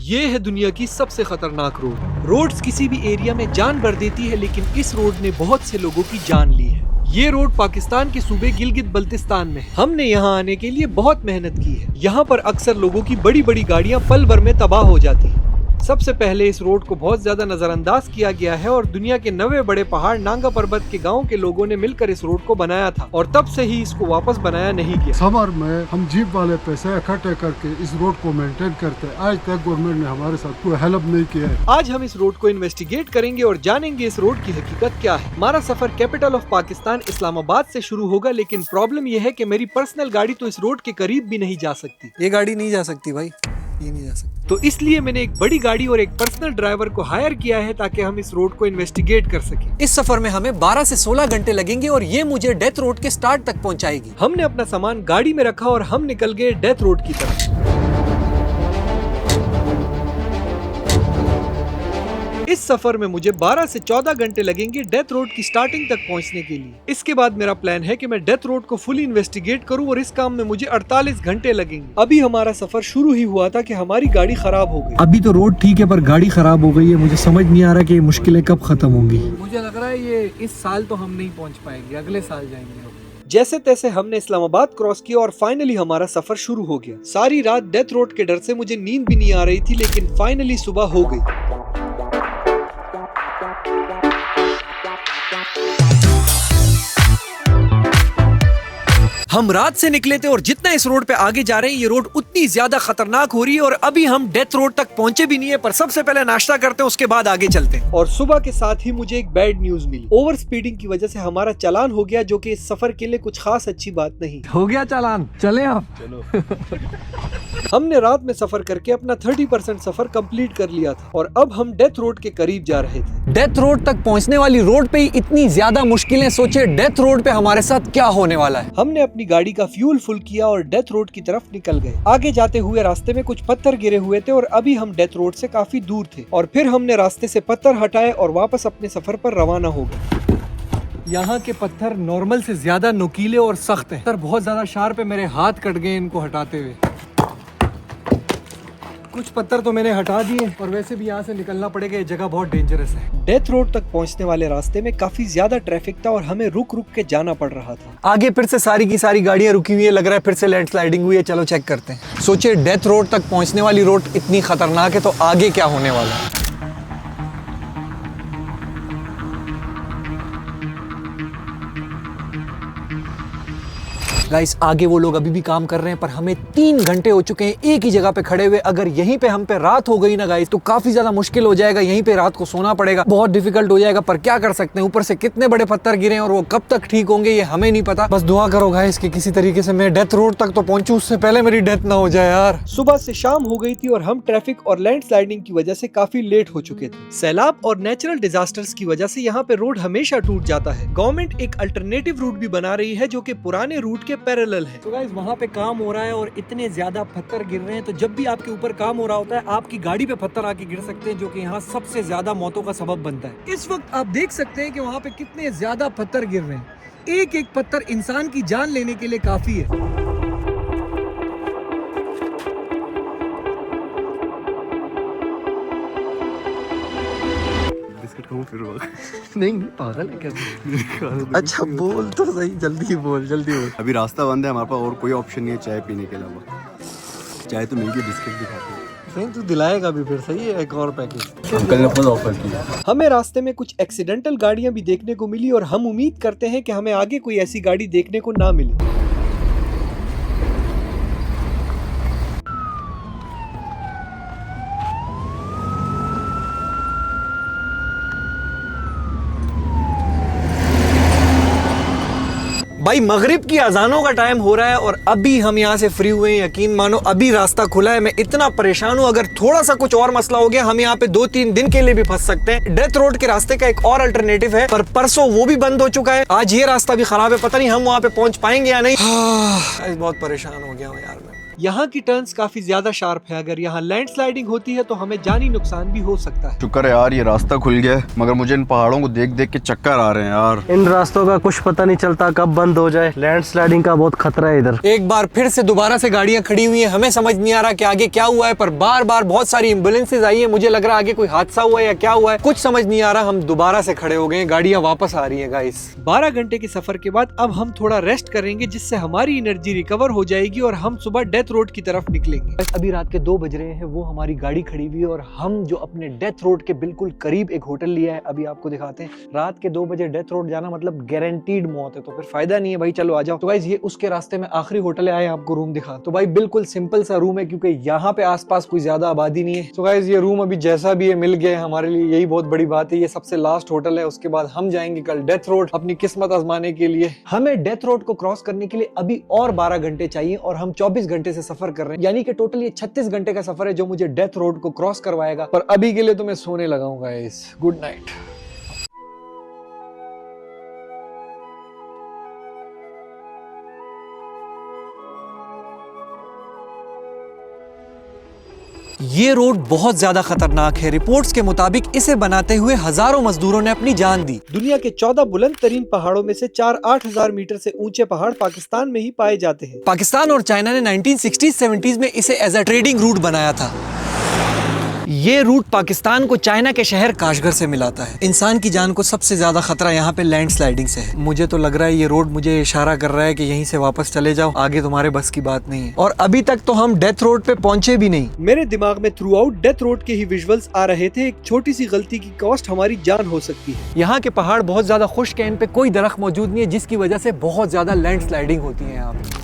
ये है दुनिया की सबसे खतरनाक रोड। रोड्स किसी भी एरिया में जान भर देती है, लेकिन इस रोड ने बहुत से लोगों की जान ली है। ये रोड पाकिस्तान के सूबे गिलगित बल्तिस्तान में है। हमने यहाँ आने के लिए बहुत मेहनत की है। यहाँ पर अक्सर लोगों की बड़ी बड़ी गाड़ियाँ पल भर में तबाह हो जाती है। सबसे पहले इस रोड को बहुत ज्यादा नजरअंदाज किया गया है और दुनिया के 90 बड़े पहाड़ नांगा पर्वत के गांव के लोगों ने मिलकर इस रोड को बनाया था और तब से ही इसको वापस बनाया नहीं गया। समर में हम जीप वाले पैसे इकट्ठे करके इस रोड को मेंटेन करते हैं। आज तक गवर्नमेंट ने हमारे साथ कोई हेल्प नहीं किया है। आज हम इस रोड को इन्वेस्टिगेट करेंगे और जानेंगे इस रोड की हकीकत क्या है। हमारा सफर कैपिटल ऑफ पाकिस्तान इस्लामाबाद से शुरू होगा, लेकिन प्रॉब्लम यह है कि मेरी पर्सनल गाड़ी तो इस रोड के करीब भी नहीं जा सकती। ये गाड़ी नहीं जा सकती भाई, ये नहीं जा सकती। तो इसलिए मैंने एक बड़ी गाड़ी और एक पर्सनल ड्राइवर को हायर किया है ताकि हम इस रोड को इन्वेस्टिगेट कर सकें। इस सफर में हमें 12 से 16 घंटे लगेंगे और ये मुझे डेथ रोड के स्टार्ट तक पहुंचाएगी। हमने अपना सामान गाड़ी में रखा और हम निकल गए डेथ रोड की तरफ। इस सफर में मुझे 12 से 14 घंटे लगेंगे डेथ रोड की स्टार्टिंग तक पहुंचने के लिए। इसके बाद मेरा प्लान है कि मैं डेथ रोड को फुली इन्वेस्टिगेट करूं और इस काम में मुझे 48 घंटे लगेंगे। अभी हमारा सफर शुरू ही हुआ था कि हमारी गाड़ी खराब हो गई। अभी तो रोड ठीक है पर गाड़ी खराब हो गई है। मुझे समझ नहीं आ रहा कि ये मुश्किलें कब खत्म होंगी। मुझे लग रहा है ये इस साल तो हम नहीं पहुँच पाएंगे, अगले साल जाएंगे। जैसे तैसे हमने इस्लामाबाद क्रॉस किया और फाइनली हमारा सफर शुरू हो गया। सारी रात डेथ रोड के डर से मुझे नींद भी नहीं आ रही थी, लेकिन फाइनली सुबह हो गई। हम रात से निकले थे और जितना इस रोड पे आगे जा रहे हैं ये रोड उतनी ज्यादा खतरनाक हो रही है और अभी हम डेथ रोड तक पहुंचे भी नहीं है। पर सबसे पहले नाश्ता करते हैं, उसके बाद आगे चलते हैं। और सुबह के साथ ही मुझे एक बैड न्यूज मिली। ओवर स्पीडिंग की वजह से हमारा चालान हो गया, जो कि इस सफर के लिए कुछ खास अच्छी बात नहीं। हो गया चालान, चले आप। चलो। हमने रात में सफर करके अपना 30% सफर कंप्लीट कर लिया था और अब हम डेथ रोड के करीब जा रहे थे। डेथ रोड तक पहुंचने वाली रोड पे ही इतनी ज्यादा मुश्किलें, सोचे डेथ रोड पे हमारे साथ क्या होने वाला है। हमने अपनी गाड़ी का फ्यूल फुल किया और डेथ रोड की तरफ निकल गए। आगे जाते हुए रास्ते में कुछ पत्थर गिरे हुए थे और अभी हम डेथ रोड से काफी दूर थे और फिर हमने रास्ते से पत्थर हटाए और वापस अपने सफर पर रवाना हो गए। यहाँ के पत्थर नॉर्मल से ज्यादा नुकीले और सख्त हैं। पत्थर बहुत ज्यादा शार्प है, मेरे हाथ कट गए इनको हटाते हुए। कुछ पत्थर तो मैंने हटा दिए और वैसे भी यहाँ से निकलना पड़ेगा, ये जगह बहुत डेंजरस है। डेथ रोड तक पहुँचने वाले रास्ते में काफी ज्यादा ट्रैफिक था और हमें रुक रुक के जाना पड़ रहा था। आगे फिर से सारी की सारी गाड़ियां रुकी हुई है, लग रहा है फिर से लैंडस्लाइडिंग हुई है। चलो चेक करते हैं। सोचिए डेथ रोड तक पहुंचने वाली रोड इतनी खतरनाक है तो आगे क्या होने वाला है। गाइस आगे वो लोग अभी भी काम कर रहे हैं पर हमें 3 घंटे हो चुके हैं एक ही जगह पे खड़े हुए। अगर यहीं पे हम पे रात हो गई ना गाइस तो काफी ज्यादा मुश्किल हो जाएगा। यहीं पे रात को सोना पड़ेगा, बहुत डिफिकल्ट हो जाएगा। पर क्या कर सकते हैं, ऊपर से कितने बड़े पत्थर गिरे हैं और वो कब तक ठीक होंगे ये हमें नहीं पता। बस दुआ करो गाइस कि किसी तरीके से मैं डेथ रोड तक तो पहुंचूं, उससे पहले मेरी डेथ ना हो जाए यार। सुबह से शाम हो गई थी और हम ट्रैफिक और लैंडस्लाइडिंग की वजह से काफी लेट हो चुके थे। सैलाब और नेचुरल डिजास्टर्स की वजह से यहाँ पे रोड हमेशा टूट जाता है। गवर्नमेंट एक अल्टरनेटिव रूट भी बना रही है जो कि पुराने रूट के पैरेलल है। वहाँ पे काम हो रहा है और इतने ज्यादा पत्थर गिर रहे हैं, तो जब भी आपके ऊपर काम हो रहा होता है आपकी गाड़ी पे पत्थर आके गिर सकते हैं, जो कि यहाँ सबसे ज्यादा मौतों का सबब बनता है। इस वक्त आप देख सकते हैं कि वहाँ पे कितने ज्यादा पत्थर गिर रहे हैं। एक एक पत्थर इंसान की जान लेने के लिए काफी है। नहीं पागल है क्या? अच्छा बोल तो सही, जल्दी बोल जल्दी बोल। अभी रास्ता बंद है हमारे पास और कोई ऑप्शन नहीं है चाय पीने के अलावा। चाय तो मिल गई, बिस्किट भी खाते हैं। नहीं तू दिलाएगा भी फिर, सही है एक और पैकेज। अंकल ने खुद ऑफर किया। हमें रास्ते में कुछ एक्सीडेंटल गाड़ियां भी देखने को मिली और हम उम्मीद करते हैं कि हमें आगे कोई ऐसी गाड़ी देखने को ना मिले। भाई मगरिब की अजानों का टाइम हो रहा है और अभी हम यहाँ से फ्री हुए हैं। यकीन मानो अभी रास्ता खुला है। मैं इतना परेशान हूँ, अगर थोड़ा सा कुछ और मसला हो गया हम यहाँ पे 2-3 दिन के लिए भी फंस सकते हैं। डेथ रोड के रास्ते का एक और अल्टरनेटिव है पर परसों वो भी बंद हो चुका है। आज ये रास्ता भी खराब है, पता नहीं हम वहाँ पे पहुंच पाएंगे या नहीं। बहुत परेशान हो गया हूँ यार मैं। यहाँ की टर्न्स काफी ज्यादा शार्प है। अगर यहाँ लैंडस्लाइडिंग होती है तो हमें जानी नुकसान भी हो सकता है। शुक्र है यार ये रास्ता खुल गया है, मगर मुझे इन पहाड़ों को देख देख के चक्कर आ रहे हैं यार। इन रास्तों का कुछ पता नहीं चलता कब बंद हो जाए। लैंडस्लाइडिंग का बहुत खतरा है इधर। एक बार फिर से दोबारा से गाड़ियां खड़ी हुई हैं। हमें समझ नहीं आ रहा कि आगे क्या हुआ है, पर बार बार बहुत सारी एम्बुलेंसेज आई है। मुझे लग रहा है आगे कोई हादसा हुआ है या क्या हुआ है, कुछ समझ नहीं आ रहा। हम दोबारा से खड़े हो गए, गाड़ियां वापस आ रही है गाइस। 12 घंटे के सफर के बाद अब हम थोड़ा रेस्ट करेंगे, जिससे हमारी एनर्जी रिकवर हो जाएगी और हम सुबह डेथ रोड की तरफ निकलेंगे। बस अभी रात के 2 बज रहे हैं, वो हमारी गाड़ी खड़ी हुई है और हम जो अपने डेथ रोड के बिल्कुल करीब एक होटल लिया है, अभी आपको दिखाते हैं। रात के 2 बजे डेथ रोड जाना मतलब गारंटीड मौत है, तो फिर फायदा नहीं है भाई। चलो आ जाओ। तो गाइस ये उसके रास्ते में आखिरी होटल है, आए आपको रूम दिखा। तो भाई बिल्कुल सिंपल सा रूम है, क्योंकि यहाँ पे आसपास कोई ज्यादा आबादी नहीं है। तो गाइस ये रूम अभी जैसा भी है मिल गया है हमारे लिए, यही बहुत बड़ी बात है। ये सबसे लास्ट होटल है, उसके बाद हम जाएंगे कल डेथ रोड अपनी किस्मत आजमाने के लिए। हमें डेथ रोड को क्रॉस करने के लिए अभी और 12 घंटे चाहिए और हम 24 घंटे से सफर कर रहे हैं, यानी कि टोटल ये 36 घंटे का सफर है जो मुझे डेथ रोड को क्रॉस करवाएगा। पर अभी के लिए तो मैं सोने लगाऊंगा गाइस। Good night. ये रोड बहुत ज्यादा खतरनाक है। रिपोर्ट्स के मुताबिक इसे बनाते हुए हजारों मजदूरों ने अपनी जान दी। दुनिया के 14 बुलंद तरीन पहाड़ों में से 4-8 हजार मीटर से ऊंचे पहाड़ पाकिस्तान में ही पाए जाते हैं। पाकिस्तान और चाइना ने 1960s-70s में इसे एज अ ट्रेडिंग रूट बनाया था। ये रूट पाकिस्तान को चाइना के शहर काशगर से मिलाता है। इंसान की जान को सबसे ज्यादा खतरा यहाँ पे लैंडस्लाइडिंग से है। मुझे तो लग रहा है ये रोड मुझे इशारा कर रहा है कि यहीं से वापस चले जाओ, आगे तुम्हारे बस की बात नहीं है। और अभी तक तो हम डेथ रोड पे पहुंचे भी नहीं। मेरे दिमाग में थ्रू आउट डेथ रोड के ही विजुअल्स आ रहे थे। एक छोटी सी गलती की कॉस्ट हमारी जान हो सकती है। यहाँ के पहाड़ बहुत ज्यादा खुश्क हैं, इन पे कोई दरख्त मौजूद नहीं है, जिसकी वजह से बहुत ज्यादा लैंडस्लाइडिंग होती है यहाँ पे।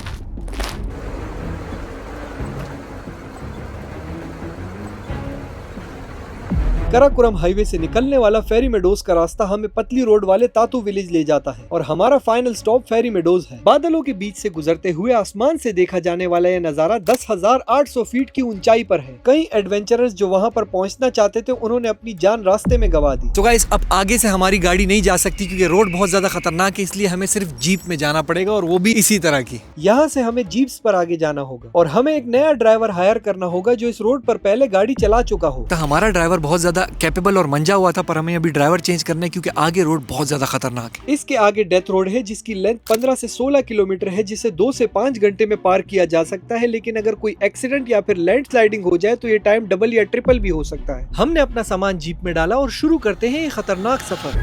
कराकोरम हाईवे से निकलने वाला फेरी मेडोज का रास्ता हमें पतली रोड वाले तातू विलेज ले जाता है और हमारा फाइनल स्टॉप फेरी मेडोज है। बादलों के बीच से गुजरते हुए आसमान से देखा जाने वाला यह नजारा 10,800 फीट की ऊंचाई पर है। कई एडवेंचरर्स जो वहां पर पहुंचना चाहते थे, उन्होंने अपनी जान रास्ते में गंवा दी। तो गाइस अब आगे से हमारी गाड़ी नहीं जा सकती क्योंकि रोड बहुत ज्यादा खतरनाक है, इसलिए हमें सिर्फ जीप में जाना पड़ेगा और वो भी इसी तरह की। यहाँ से हमें जीप्स पर आगे जाना होगा और हमें एक नया ड्राइवर हायर करना होगा जो इस रोड पर पहले गाड़ी चला चुका हो। तो हमारा ड्राइवर बहुत ज्यादा कैपेबल और मंजा हुआ था, पर हमें अभी ड्राइवर चेंज करना है क्योंकि आगे रोड बहुत ज्यादा खतरनाक है। इसके आगे डेथ रोड है जिसकी लेंथ 15 से 16 किलोमीटर है, जिसे 2 से 5 घंटे में पार किया जा सकता है। लेकिन अगर कोई एक्सीडेंट या फिर लैंडस्लाइडिंग हो जाए तो ये टाइम डबल या ट्रिपल भी हो सकता है। हमने अपना सामान जीप में डाला और शुरू करते हैं ये खतरनाक सफर।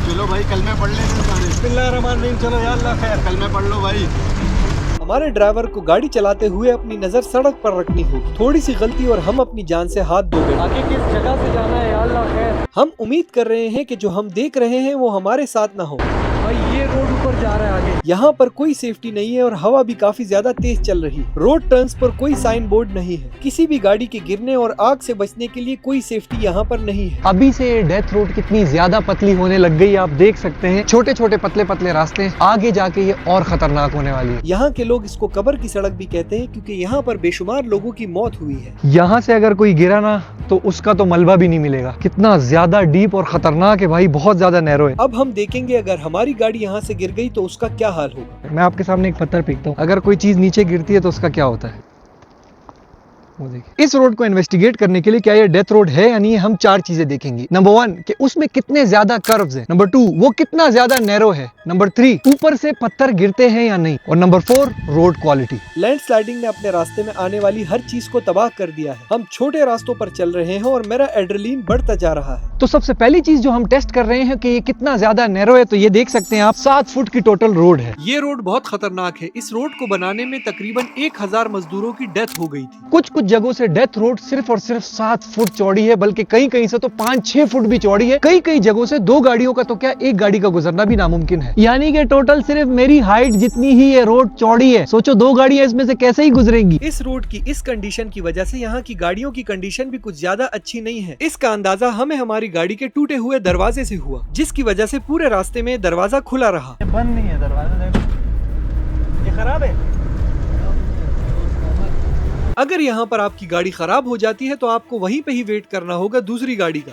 चलो भाई कल में पढ़ लेते बिस्मिल्लाहिर्रहमानिर्रहीम। चलो यार अल्लाह खैर, कल में पढ़ लो भाई। हमारे ड्राइवर को गाड़ी चलाते हुए अपनी नजर सड़क पर रखनी होगी। थोड़ी सी गलती और हम अपनी जान से हाथ धो गए। आगे किस जगह से जाना है अल्लाह खैर। हम उम्मीद कर रहे हैं कि जो हम देख रहे हैं वो हमारे साथ ना हो। भाई ये रोड ऊपर जा रहा है आगे। यहाँ पर कोई सेफ्टी नहीं है और हवा भी काफी ज्यादा तेज चल रही है। रोड टर्न्स पर कोई साइन बोर्ड नहीं है। किसी भी गाड़ी के गिरने और आग से बचने के लिए कोई सेफ्टी यहाँ पर नहीं है। अभी से ये डेथ रोड कितनी ज्यादा पतली होने लग गई, आप देख सकते हैं। छोटे छोटे पतले पतले रास्ते, आगे जाके ये और खतरनाक होने वाली है। यहाँ के लोग इसको कब्र की सड़क भी कहते हैं क्योंकि यहाँ पर बेशुमार लोगों की मौत हुई है। यहाँ से अगर कोई गिरा ना तो उसका तो मलबा भी नहीं मिलेगा। कितना ज्यादा डीप और खतरनाक है भाई, बहुत ज्यादा नैरो है। अब हम देखेंगे अगर हमारी गाड़ी यहाँ से गिर गई तो उसका क्या हाल होगा। मैं आपके सामने एक पत्थर फेंकता हूँ, अगर कोई चीज नीचे गिरती है तो उसका क्या होता है वो देखिए। इस रोड को इन्वेस्टिगेट करने के लिए क्या ये डेथ रोड है या नहीं, हम 4 चीजें देखेंगे। नंबर 1 कि उसमें कितने ज्यादा कर्व्स हैं। नंबर 2 वो कितना ज्यादा नैरो है। नंबर 3 ऊपर से पत्थर गिरते हैं या नहीं। और नंबर 4 रोड क्वालिटी। लैंडस्लाइडिंग ने अपने रास्ते में आने वाली हर चीज को तबाह कर दिया है। हम छोटे रास्तों पर चल रहे हैं और मेरा एड्रेनलिन बढ़ता जा रहा है। तो सबसे पहली चीज जो हम टेस्ट कर रहे हैं कि ये कितना ज्यादा नैरो है, तो ये देख सकते हैं आप 7 फुट की टोटल रोड है। ये रोड बहुत खतरनाक है। इस रोड को बनाने में तकरीबन 1000 मजदूरों की डेथ हो गई थी। कुछ जगहों से डेथ रोड सिर्फ और सिर्फ 7 फुट चौड़ी है, बल्कि कहीं कहीं से तो 5-6 फुट भी चौड़ी है। कई कई जगहों से 2 गाड़ियों का तो क्या 1 गाड़ी का गुजरना भी नामुमकिन है। यानी कि टोटल सिर्फ मेरी हाइट जितनी ही ये रोड चौड़ी है। सोचो 2 गाड़ियां इसमें से कैसे ही गुजरेंगी। इस रोड की इस कंडीशन की वजह से यहाँ की गाड़ियों की कंडीशन भी कुछ ज्यादा अच्छी नहीं है। इसका अंदाजा हमें हमारी गाड़ी के टूटे हुए दरवाजे से हुआ, जिसकी वजह से पूरे रास्ते में दरवाजा खुला रहा। बंद नहीं है दरवाजा, ये खराब है। अगर यहाँ पर आपकी गाड़ी खराब हो जाती है तो आपको वहीं पे ही वेट करना होगा दूसरी गाड़ी का।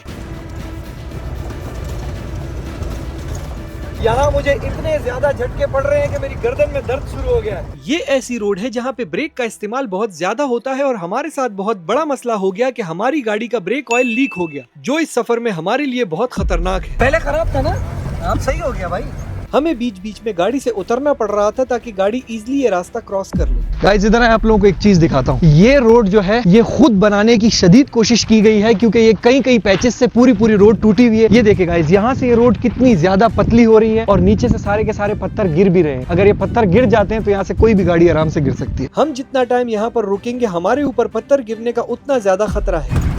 यहाँ मुझे इतने ज्यादा झटके पड़ रहे हैं कि मेरी गर्दन में दर्द शुरू हो गया है। ये ऐसी रोड है जहाँ पे ब्रेक का इस्तेमाल बहुत ज्यादा होता है और हमारे साथ बहुत बड़ा मसला हो गया कि हमारी गाड़ी का ब्रेक ऑयल लीक हो गया, जो इस सफर में हमारे लिए बहुत खतरनाक है। पहले खराब था ना, अब सही हो गया भाई। हमें बीच बीच में गाड़ी से उतरना पड़ रहा था ताकि गाड़ी इजीली ये रास्ता क्रॉस कर ले। गाइस इधर आप लोगों को एक चीज दिखाता हूँ। ये रोड जो है ये खुद बनाने की शदीद कोशिश की गई है, क्योंकि ये कई पैचेस से पूरी रोड टूटी हुई है। ये देखिए गाइस, यहाँ से ये रोड कितनी ज्यादा पतली हो रही है और नीचे से सारे के सारे पत्थर गिर भी रहे हैं। अगर ये पत्थर गिर जाते हैं तो यहाँ से कोई भी गाड़ी आराम से गिर सकती है। हम जितना टाइम यहाँ पर रुकेंगे हमारे ऊपर पत्थर गिरने का उतना ज्यादा खतरा है।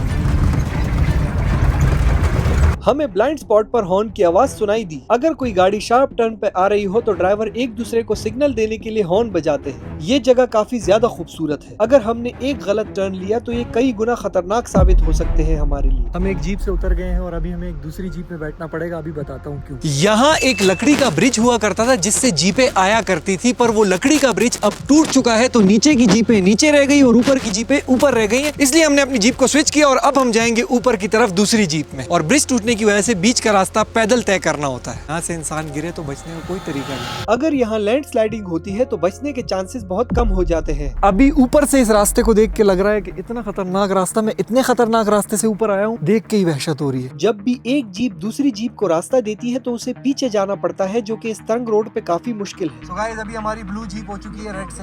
हमें ब्लाइंड स्पॉट पर हॉर्न की आवाज सुनाई दी। अगर कोई गाड़ी शार्प टर्न पे आ रही हो तो ड्राइवर एक दूसरे को सिग्नल देने के लिए हॉर्न बजाते हैं। ये जगह काफी ज्यादा खूबसूरत है। अगर हमने एक गलत टर्न लिया तो ये कई गुना खतरनाक साबित हो सकते हैं हमारे लिए। हम एक जीप से उतर गए हैं और अभी हमें एक दूसरी जीप में बैठना पड़ेगा। अभी बताता हूँ क्यों। यहाँ एक लकड़ी का ब्रिज हुआ करता था जिससे जीपें आया करती थी, पर वो लकड़ी का ब्रिज अब टूट चुका है, तो नीचे की जीपें नीचे रह गई और ऊपर की जीपें ऊपर रह गई हैं। इसलिए हमने अपनी जीप को स्विच किया और अब हम जाएंगे ऊपर की तरफ दूसरी जीप में। और ब्रिज टूटने की वजह से बीच का रास्ता पैदल तय करना होता है। यहाँ से इंसान गिरे तो बचने का कोई तरीका नहीं। अगर यहाँ लैंड स्लाइडिंग होती है तो बचने के चांसेस बहुत कम हो जाते हैं। अभी ऊपर से इस रास्ते को देख के लग रहा है कि इतना खतरनाक रास्ता, मैं इतने खतरनाक रास्ते से ऊपर आया हूँ, देख के ही वहशत हो रही है। जब भी एक जीप दूसरी जीप को रास्ता देती है तो उसे पीछे जाना पड़ता है, जो कि इस तंग रोड पे काफी मुश्किल है। So guys, अभी हमारी ब्लू जीप हो चुकी है रेड से।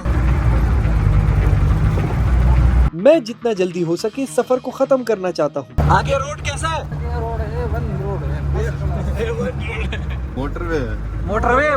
मैं जितना जल्दी हो सके इस सफर को खत्म करना चाहता हूँ। आगे रोड कैसा है? मोटरवे है। मोटरवे।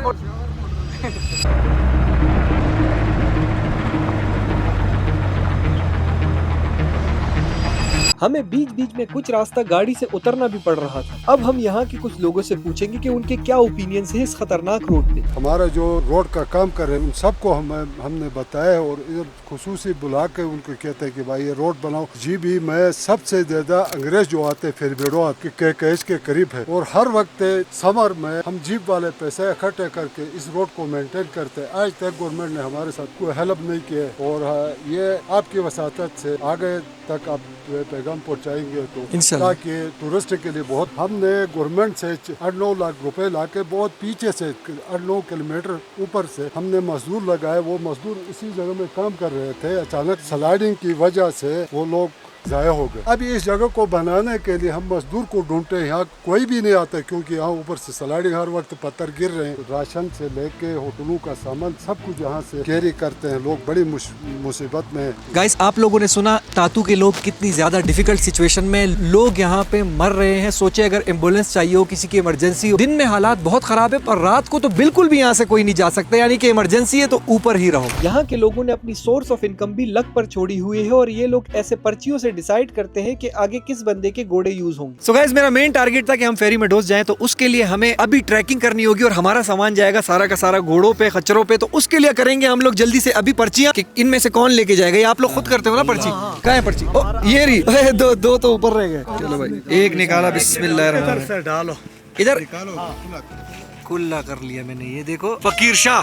हमें बीच बीच में कुछ रास्ता गाड़ी से उतरना भी पड़ रहा था। अब हम यहाँ के कुछ लोगों से पूछेंगे कि उनके क्या ओपिनियन है इस खतरनाक रोड पे। हमारा जो रोड का काम कर रहे हैं उन सबको हमने बताया और इधर खुसूसी बुला के उनको कहते हैं कि भाई ये रोड बनाओ। जी भी मैं सबसे ज्यादा अंग्रेज जो आते फिर बेड़ो कैश के करीब है और हर वक्त समर में हम जीप वाले पैसे इकट्ठे करके इस रोड को मेंटेन करते हैं। आज तक गवर्नमेंट ने हमारे साथ कोई हेल्प नहीं किया और ये आपकी वसातत से आगे तक आप पैगाम पहुंचाएंगे तो ताकि टूरिस्ट के लिए बहुत। हमने गवर्नमेंट से 8-9 लाख रुपए लाके बहुत पीछे से 8-9 किलोमीटर ऊपर से हमने मजदूर लगाए। वो मजदूर इसी जगह में काम कर रहे थे, अचानक स्लाइडिंग की वजह से वो लोग जाया हो गए। अभी इस जगह को बनाने के लिए हम मजदूर को ढूंढते हैं, यहाँ कोई भी नहीं आता क्योंकि यहाँ ऊपर से स्लाइडिंग हर वक्त पत्थर गिर रहे हैं। राशन से लेके होटलों का सामान सब कुछ यहाँ से कैरी करते हैं लोग, बड़ी मुसीबत में है। गाइस आप लोगों ने सुना तातू के लोग कितनी ज्यादा डिफिकल्ट सिचुएशन में लोग यहाँ पे मर रहे हैं। सोचे अगर एम्बुलेंस चाहिए हो, किसी की इमरजेंसी हो, दिन में हालात बहुत खराब है पर रात को तो बिल्कुल भी यहाँ से कोई नहीं जा सकता, यानी कि इमरजेंसी है तो ऊपर ही रहो। यहाँ के लोगों ने अपनी सोर्स ऑफ इनकम भी लक पर छोड़ी हुई है और ये लोग ऐसे पर्चियों से डिसाइड करते हैं कि आगे किस बंदे के घोड़े यूज होंगे। सो गाइस मेरा मेन टारगेट था कि हम फेरी मेडोज जाएं, तो उसके लिए हमें अभी ट्रैकिंग करनी होगी और हमारा सामान जाएगा सारा का सारा घोड़ों पे, खच्चरों पे। तो उसके लिए करेंगे हम लोग जल्दी से अभी पर्चियां कि इनमें से कौन लेके जाएगा। ये आप लोग खुद करते हो ना पर्ची? कहाँ है पर्ची? ओ, ये रही। दो तो ऊपर रह गए। चलो भाई एक निकाला, बिस्मिल्लाह डालो इधर। खुला कर लिया मैंने, ये देखो फकीर शाह।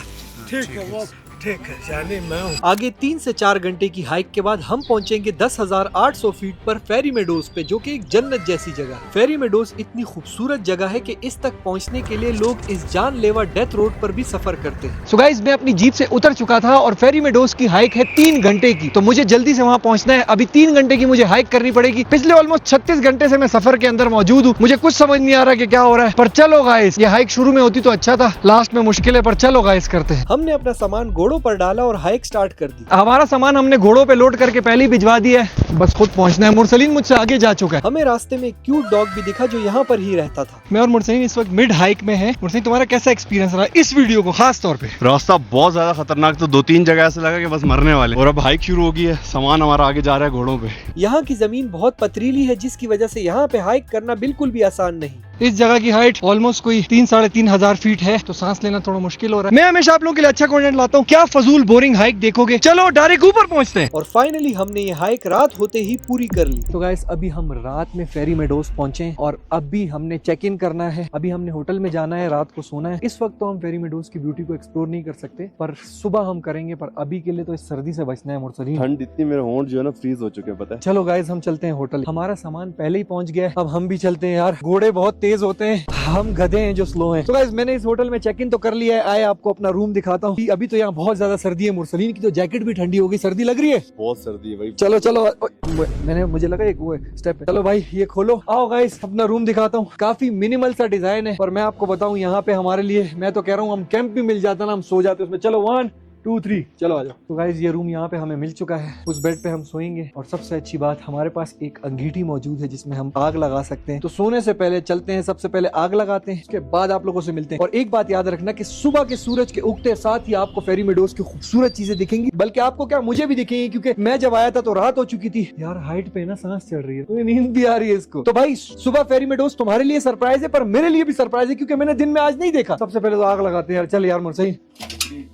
ठीक है, यानी मैं हूँ। आगे 3 से 4 घंटे की हाइक के बाद हम पहुंचेंगे 10,800 फीट पर फेरी मेडोज पे, जो कि एक जन्नत जैसी जगह है। फेरी मेडोज इतनी खूबसूरत जगह है कि इस तक पहुंचने के लिए लोग इस जानलेवा डेथ रोड पर भी सफर करते हैं। सो गाइस मैं अपनी जीप से उतर चुका था और फेरी मेडोज की हाइक है 3 घंटे की, तो मुझे जल्दी से वहाँ पहुँचना है। अभी 3 घंटे की मुझे हाइक करनी पड़ेगी। पिछले ऑलमोस्ट 36 घंटे से मैं सफर के अंदर मौजूद हूँ, मुझे कुछ समझ नहीं आ रहा कि क्या हो रहा है। पर चलो गाइस, ये हाइक शुरू में होती तो अच्छा था, लास्ट में मुश्किल है, पर चलो गाइस करते हैं। हमने अपना सामान घोड़ों पर डाला और हाइक स्टार्ट कर दी। हमारा सामान हमने घोड़ों पे लोड करके पहले ही भिजवा दिया है, बस खुद पहुंचना है। मुरसलीन मुझसे आगे जा चुका है। हमें रास्ते में एक क्यूट डॉग भी दिखा जो यहाँ पर ही रहता था। मैं और मुरसलीन इस वक्त मिड हाइक में है। मुरसलीन तुम्हारा कैसा एक्सपीरियंस रहा इस वीडियो को खास तौर पे? रास्ता बहुत ज्यादा खतरनाक, तो 2-3 जगह ऐसे लगा कि बस मरने वाले। और अब हाइक शुरू हो गई है, सामान हमारा आगे जा रहा है घोड़ों पे। यहाँ की जमीन बहुत पथरीली है जिसकी वजह से यहाँ पे हाइक करना बिल्कुल भी आसान नहीं। इस जगह की हाइट ऑलमोस्ट कोई 3-3.5 हजार फीट है, तो सांस लेना थोड़ा मुश्किल हो रहा है। मैं हमेशा आप लोगों के लिए अच्छा कंटेंट लाता हूँ, क्या फजूल बोरिंग हाइक देखोगे। चलो डायरेक्ट ऊपर पहुंचते हैं। और फाइनली हमने ये हाइक रात होते ही पूरी कर ली। तो गाइस अभी हम रात में फेरी मेडोज पहुंचे और अभी हमने चेक इन करना है। अभी हमने होटल में जाना है, रात को सोना है। इस वक्त तो हम फेरी मेडोज की ब्यूटी को एक्सप्लोर नहीं कर सकते, पर सुबह हम करेंगे। पर अभी के लिए तो इस सर्दी से बचना है मुरसलीन। ठंड इतनी, मेरे होंठ जो है ना फ्रीज हो चुके हैं, पता है। चलो गाइस हम चलते हैं होटल। हमारा सामान पहले ही पहुंच गया है, अब हम भी चलते हैं यार। घोड़े बहुत तेज तेज होते हैं, हम गधे हैं जो स्लो हैं। तो गाइस मैंने इस होटल में चेक इन तो कर लिया है, आए आपको अपना रूम दिखाता हूँ। अभी तो यहाँ बहुत ज्यादा सर्दी है, मुरसलीन की तो जैकेट भी ठंडी होगी। सर्दी लग रही है, बहुत सर्दी है भाई। चलो चलो, मुझे लगा एक वो स्टेप है। चलो भाई ये खोलो, आओ गाइस अपना रूम दिखाता हूँ। काफी मिनिमल सा डिजाइन है, और मैं आपको बताऊँ यहाँ पे हमारे लिए, मैं तो कह रहा हूँ हम कैंप भी मिल जाता ना, हम सो जाते उसमें। चलो 1 2 3 चलो आ जाओ। तो गाइस ये रूम यहाँ पे हमें मिल चुका है, उस बेड पे हम सोएंगे। और सबसे अच्छी बात, हमारे पास एक अंगीठी मौजूद है जिसमें हम आग लगा सकते हैं। तो सोने से पहले चलते हैं, सबसे पहले आग लगाते हैं, उसके बाद आप लोगों से मिलते हैं। और एक बात याद रखना कि सुबह के सूरज के उगते साथ ही आपको फेरी मेडोज की खूबसूरत चीजें दिखेंगी, बल्कि आपको क्या मुझे भी दिखेंगी, क्योंकि मैं जब आया था तो रात हो चुकी थी। यार हाइट पे ना सांस चढ़ रही है, तो नींद भी आ रही है इसको। तो भाई सुबह फेरी मेडोज तुम्हारे लिए सरप्राइज है, पर मेरे लिए भी सरप्राइज है, क्योंकि मैंने दिन में आज नहीं देखा। सबसे पहले तो आग लगाते हैं यार। चल यार मुरसई,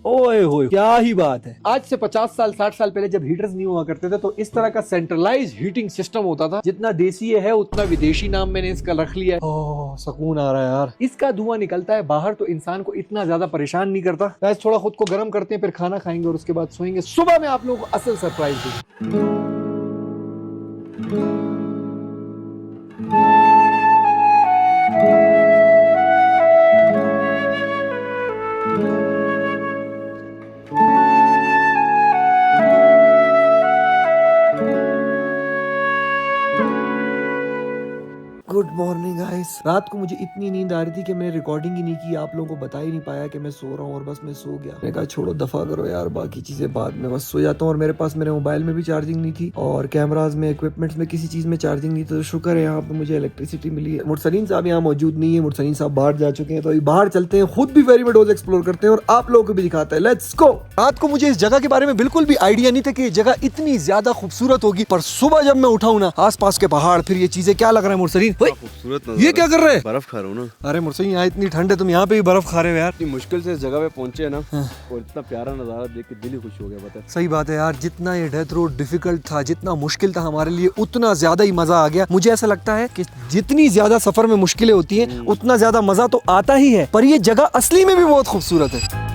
ओए होए क्या ही बात है। आज से 50 साल 60 साल पहले जब हीटर्स नहीं हुआ करते थे, तो इस तरह का सेंट्रलाइज हीटिंग सिस्टम होता था। जितना देसी है उतना विदेशी नाम मैंने इसका रख लिया है। ओह सुकून आ रहा है यार। इसका धुआं निकलता है बाहर, तो इंसान को इतना ज्यादा परेशान नहीं करता। गाइस थोड़ा खुद को गर्म करते हैं, फिर खाना खाएंगे और उसके बाद सोएंगे। सुबह में आप लोगों को असल सरप्राइज दूंगा। Good morning guys. रात को मुझे इतनी नींद आ रही थी कि मैंने रिकॉर्डिंग ही नहीं की, आप लोगों को बता ही नहीं पाया कि मैं सो रहा हूँ, और बस मैं सो गया। मैंने कहा छोड़ो दफा करो यार, बाकी चीजें बाद में, बस सो जाता हूँ। और मेरे पास मेरे मोबाइल में भी चार्जिंग नहीं थी, और कैमराज में, इक्विपमेंट्स में, किसी चीज में चार्जिंग नहीं थी। तो शुक्र है यहाँ पे मुझे इलेक्ट्रिसिटी मिली है। मुरसलीन साहब यहाँ मौजूद नहीं है, मुरसलीन साहब बाहर जा चुके हैं। तो अभी बाहर चलते हैं, खुद भी फेरी मेडोज एक्सप्लोर करते हैं और आप लोगों को भी दिखाते हैं। Let's go. रात को मुझे इस जगह के बारे में बिल्कुल भी आइडिया नहीं था कि ये जगह इतनी ज्यादा खूबसूरत होगी, पर सुबह जब मैं उठा हूँ ना, आस पास के पहाड़, फिर ये चीजें, क्या लग रहा है मुरसलीन? खूबसूरत, ये क्या कर रहे हैं? बर्फ खा रहा हूँ ना। अरे मुरसलीन यहाँ इतनी ठंड है, तुम यहाँ पे भी बर्फ खा रहे हो यार। इतनी मुश्किल से इस जगह पे पहुंचे है ना, और इतना प्यारा नजारा देख के दिल ही खुश हो गया। पता है, सही बात है यार, जितना ये डेथ रोड डिफिकल्ट था, जितना मुश्किल था हमारे लिए, उतना ज्यादा ही मजा आ गया। मुझे ऐसा लगता है कि जितनी ज्यादा सफर में मुश्किलें होती हैं, उतना ज्यादा मजा तो आता ही है, पर ये जगह असली में भी बहुत खूबसूरत है।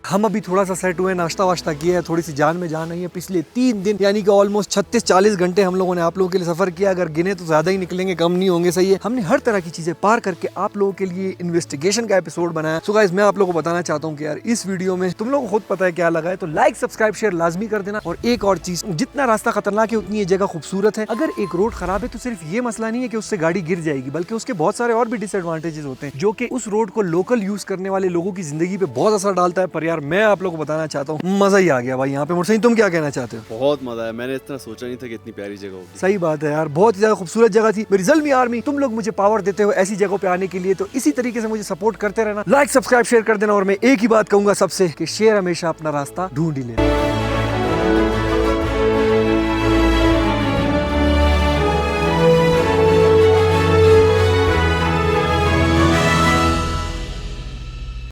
हम अभी थोड़ा सा सेट हुए, नाश्ता वाश्ता किया है, थोड़ी सी जान में जान आई है। पिछले 3 दिन यानी कि ऑलमोस्ट 36-40 घंटे हम लोगों ने आप लोगों के लिए सफर किया। अगर गिने तो ज्यादा ही निकलेंगे, कम नहीं होंगे। सही है, हमने हर तरह की चीजें पार करके आप लोगों के लिए इन्वेस्टिगेशन का एपिसोड बनाया। सो गाइस मैं आप लोगों को बताना चाहता हूँ कि यार इस वीडियो में तुम लोगों को खुद पता है क्या लगा है, तो लाइक सब्सक्राइब शेयर लाजमी कर देना। और एक और चीज, जितना रास्ता खतरनाक है उतनी ये जगह खूबसूरत है। अगर एक रोड खराब है तो सिर्फ ये मसला नहीं है कि उससे गाड़ी गिर जाएगी, बल्कि उसके बहुत सारे और भी डिसएडवांटेजेस होते हैं, जो कि उस रोड को लोकल यूज करने वाले लोगों की जिंदगी पे बहुत असर डालता है। पर यार मैं आप लोगों को बताना चाहता हूँ, मजा ही आ गया भाई यहाँ पे। मुरसलीन तुम क्या कहना चाहते हो? बहुत मजा आया, मैंने इतना सोचा नहीं था कि इतनी प्यारी जगह होगी। सही बात है यार, बहुत ही ज्यादा खूबसूरत जगह थी। मेरी ज़ल्मी आर्मी, तुम लोग मुझे पावर देते हो ऐसी जगहों पे आने के लिए, तो इसी तरीके से मुझे सपोर्ट करते रहना, लाइक सब्सक्राइब शेयर कर देना। और मैं एक ही बात कहूंगा सबसे, कि शेर हमेशा अपना रास्ता ढूंढ ही लेना।